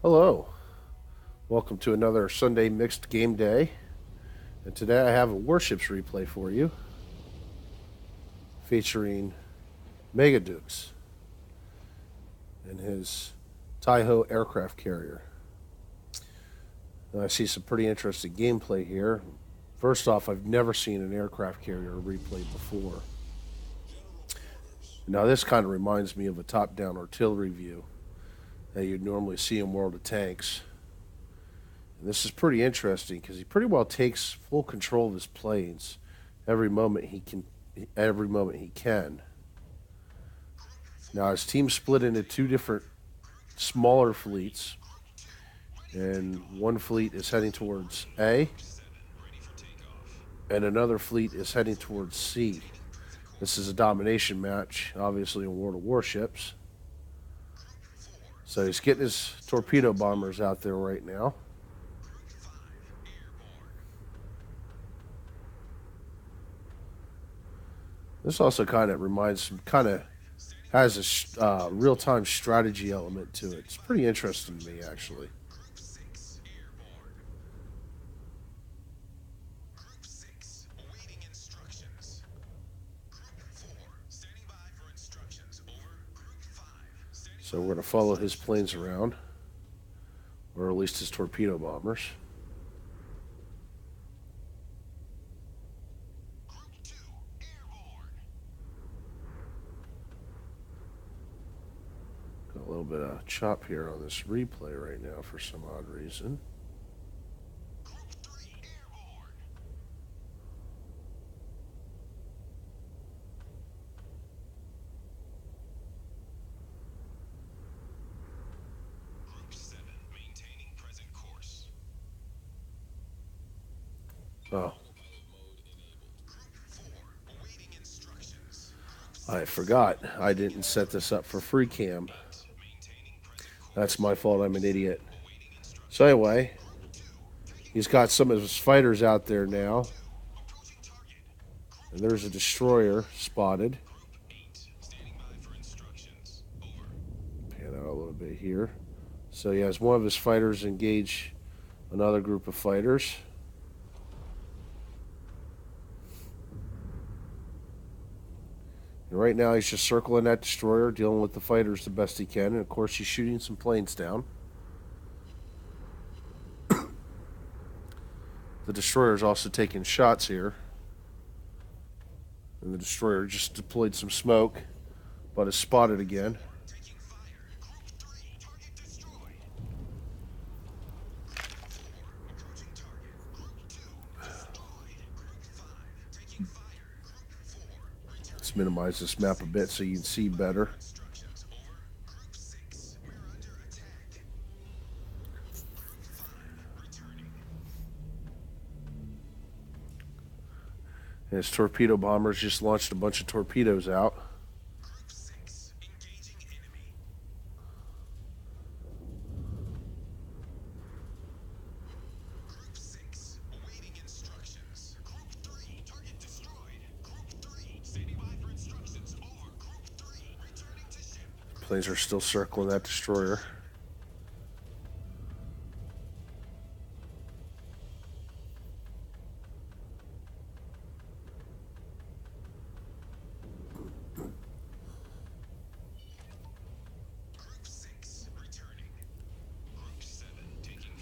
Hello, welcome to another Sunday mixed game day. And today I have a Warships replay for you featuring Megadeux and his Taiho Aircraft Carrier. Now, I see some pretty interesting gameplay here. First off, I've never seen an aircraft carrier replayed before. Now this kind of reminds me of a top-down artillery view that you'd normally see in World of Tanks. And this is pretty interesting because he pretty well takes full control of his planes every moment he can. Now his team split into two different smaller fleets, and one fleet is heading towards A, and another fleet is heading towards C. This is a domination match, obviously, in World of Warships. So he's getting his torpedo bombers out there right now. This also kind of has a real-time strategy element to it. It's pretty interesting to me, actually. So we're going to follow his planes around, or at least his torpedo bombers. Got a little bit of chop here on this replay right now for some odd reason. Oh. I forgot. I didn't set this up for free cam. That's my fault. I'm an idiot. So anyway, he's got some of his fighters out there now. And there's a destroyer spotted. Pan out a little bit here. So he has one of his fighters engage another group of fighters. And right now he's just circling that destroyer, dealing with the fighters the best he can. And of course he's shooting some planes down. The destroyer is also taking shots here. And the destroyer just deployed some smoke, but is spotted again. Let's minimize this map a bit so you can see better. And his torpedo bombers just launched a bunch of torpedoes out. Planes are still circling that destroyer.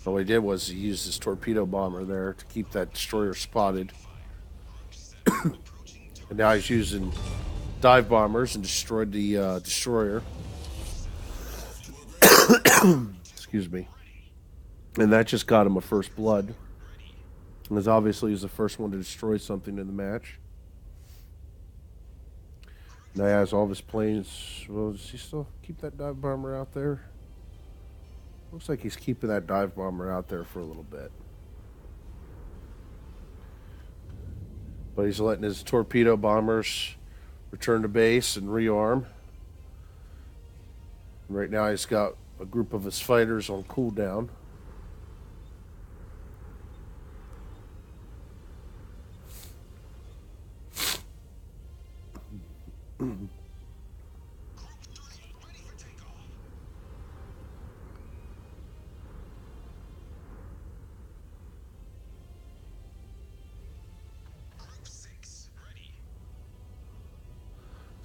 All he did was he used his torpedo bomber there to keep that destroyer spotted. And now he's using dive bombers and destroyed the destroyer. Excuse me. And that just got him a first blood. Because obviously he's the first one to destroy something in the match. Now he has all of his planes. Well, does he still keep that dive bomber out there? Looks like he's keeping that dive bomber out there for a little bit. But he's letting his torpedo bombers return to base and rearm. And right now he's got a group of his fighters on cooldown.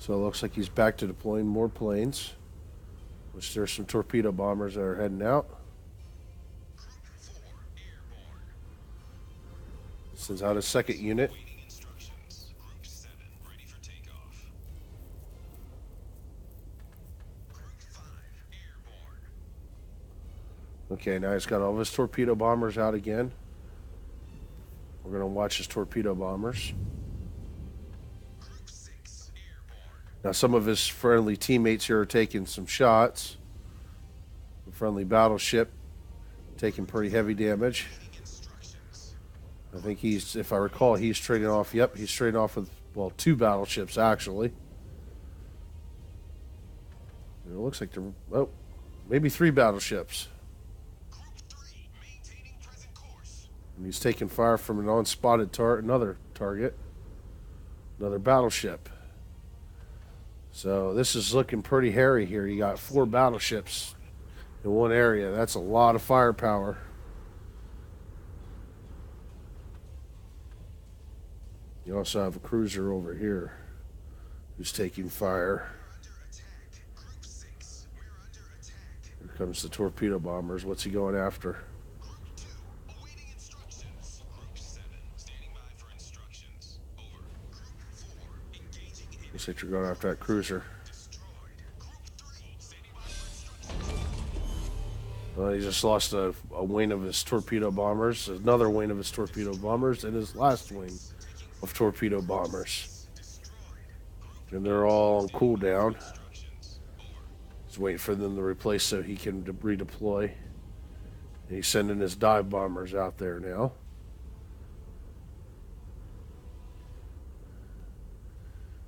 So it looks like he's back to deploying more planes, which there's some torpedo bombers that are heading out. Sends out a second unit. Okay, now he's got all of his torpedo bombers out again. We're going to watch his torpedo bombers. Now some of his friendly teammates here are taking some shots. The friendly battleship taking pretty heavy damage. I think he's, if I recall, he's trading off. Yep, he's trading off with, well, 2 battleships actually. And it looks like they're, oh, maybe 3 battleships. And he's taking fire from an unspotted another target, another battleship. So this is looking pretty hairy here. You got 4 battleships in one area. That's a lot of firepower. You also have a cruiser over here who's taking fire. Here comes the torpedo bombers. What's he going after? Looks like you're going after that cruiser. Well, he just lost a wing of his torpedo bombers, another wing of his torpedo bombers, and his last wing of torpedo bombers. And they're all on cooldown. He's waiting for them to replace so he can redeploy. And he's sending his dive bombers out there now.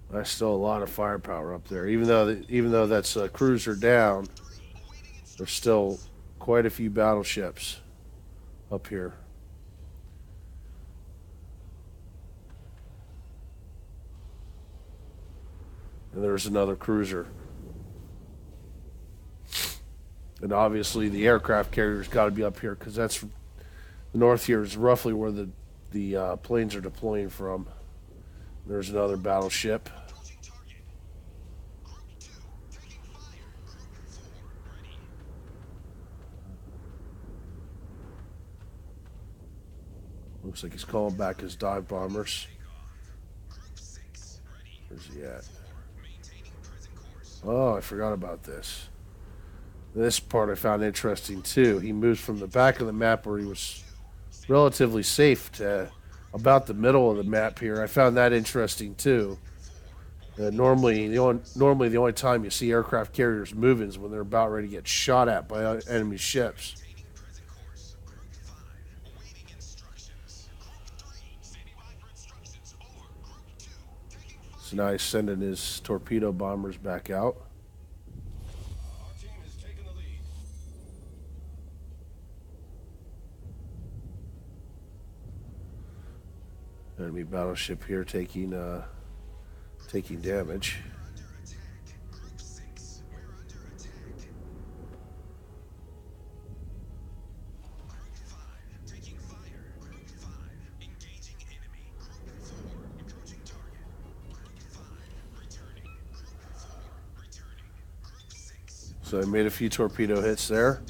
That's still a lot of firepower up there. Even though that's a cruiser down, there's still quite a few battleships up here. And there's another cruiser. And obviously the aircraft carrier's got to be up here because that's the north here is roughly where the planes are deploying from. There's another battleship. Looks like he's calling back his dive bombers. Where's he at? Oh, I forgot about this. This part I found interesting too. He moves from the back of the map where he was relatively safe to about the middle of the map here. I found that interesting too. Normally the only time you see aircraft carriers moving is when they're about ready to get shot at by enemy ships. So now he's sending his torpedo bombers back out. Enemy battleship here taking damage. So I made a few torpedo hits there.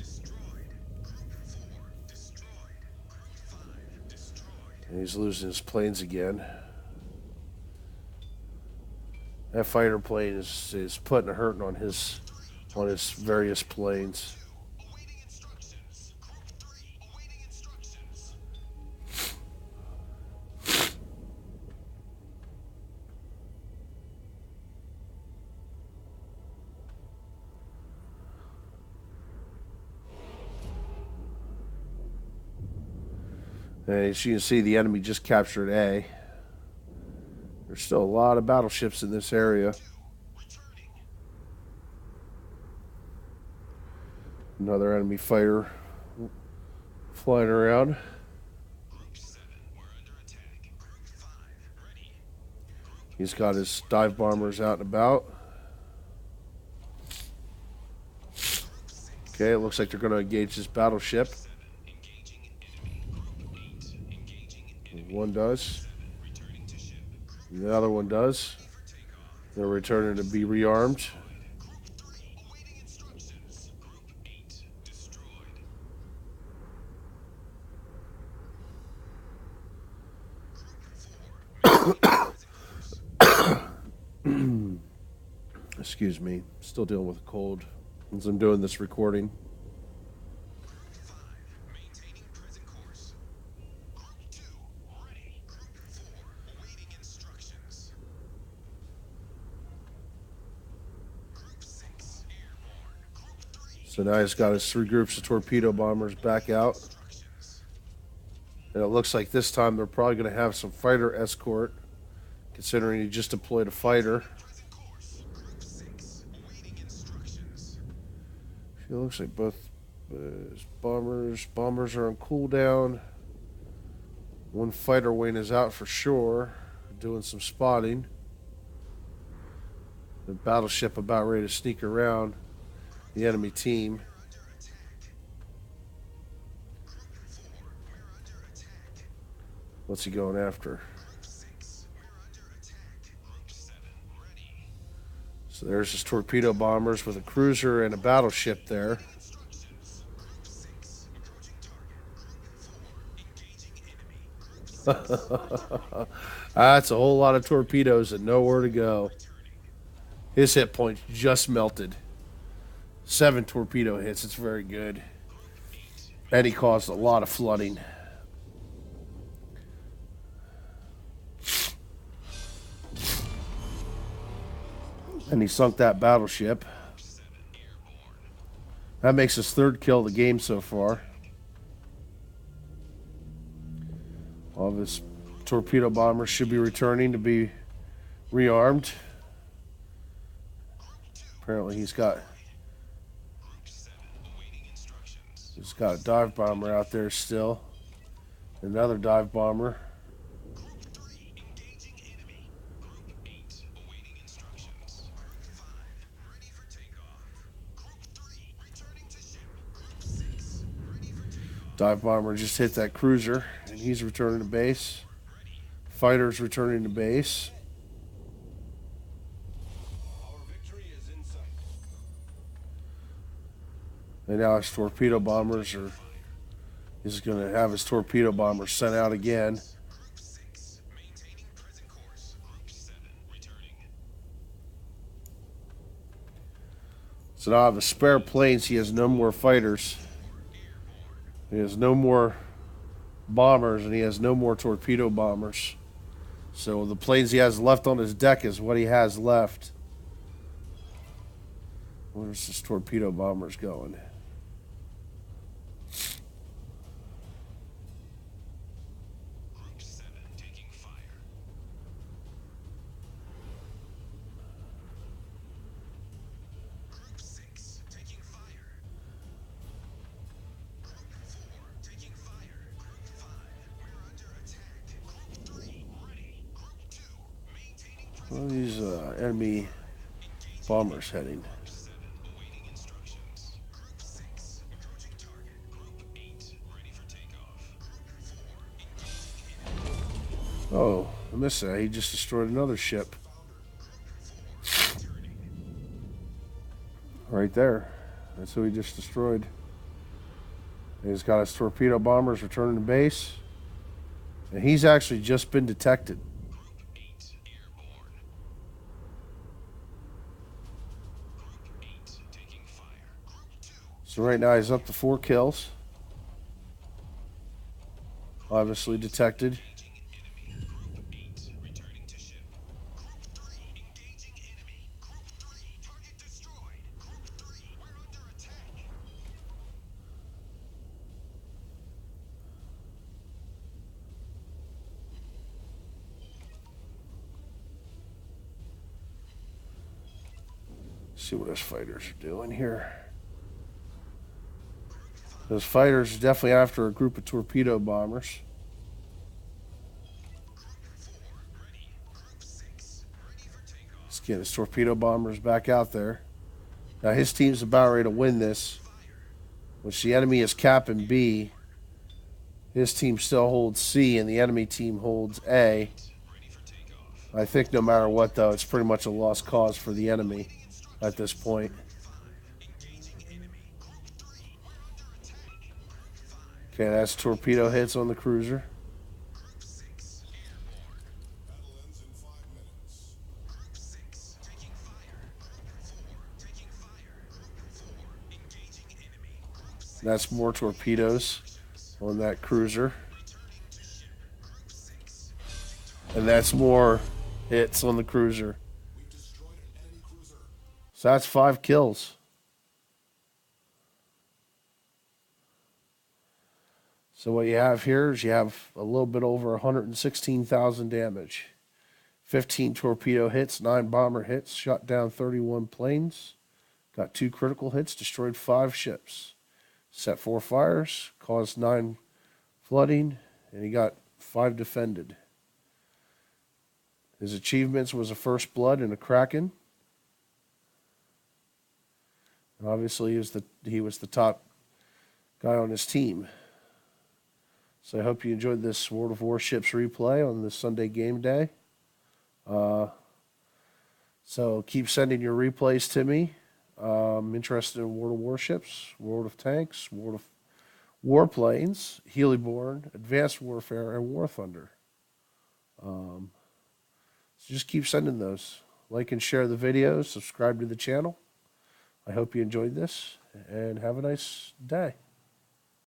And he's losing his planes again. That fighter plane is putting a hurting on his various planes. And as you can see, the enemy just captured A. There's still a lot of battleships in this area. Another enemy fighter flying around. He's got his dive bombers out and about. Okay, it looks like they're going to engage this battleship. One does. The other one does. They're returning to be rearmed. Excuse me, still dealing with a cold as I'm doing this recording. So now he's got his 3 groups of torpedo bombers back out. And it looks like this time they're probably going to have some fighter escort, considering he just deployed a fighter. It looks like both bombers are on cooldown. 1 fighter wing is out for sure, doing some spotting. The battleship about ready to sneak around the enemy team. What's he going after? So there's his torpedo bombers with a cruiser and a battleship there. That's a whole lot of torpedoes and nowhere to go. His hit points just melted. 7 torpedo hits. It's very good. And he caused a lot of flooding. And he sunk that battleship. That makes his 3rd kill of the game so far. All of his torpedo bombers should be returning to be rearmed. Apparently he's got a dive bomber out there still. Another dive bomber. Dive bomber just hit that cruiser, and he's returning to base. Fighter's returning to base. And now his torpedo bombers are... He's going to have his torpedo bombers sent out again. So now out of the spare planes, he has no more fighters. He has no more bombers, and he has no more torpedo bombers. So the planes he has left on his deck is what he has left. Where's his torpedo bombers going? Where are these enemy bombers heading? Oh, I missed that. He just destroyed another ship. Right there. That's who he just destroyed. He's got his torpedo bombers returning to base. And he's actually just been detected. So right now he's up to 4 kills. Obviously detected. See what those fighters are doing here. Those fighters are definitely after a group of torpedo bombers. Let's get his torpedo bombers back out there. Now his team's about ready to win this, which the enemy is cap and B. His team still holds C, and the enemy team holds A. I think no matter what, though, it's pretty much a lost cause for the enemy at this point. Okay, that's torpedo hits on the cruiser. That's more torpedoes on that cruiser. And that's more hits on the cruiser. So that's 5 kills. So what you have here is you have a little bit over 116,000 damage. 15 torpedo hits, 9 bomber hits, shot down 31 planes, got 2 critical hits, destroyed 5 ships, set 4 fires, caused 9 flooding, and he got 5 defended. His achievements was a first blood and a Kraken. And obviously he was the top guy on his team. So I hope you enjoyed this World of Warships replay on this Sunday game day. So keep sending your replays to me. I'm interested in World of Warships, World of Tanks, World of Warplanes, Heliborn, Advanced Warfare, and War Thunder. So just keep sending those. Like and share the videos. Subscribe to the channel. I hope you enjoyed this, and have a nice day.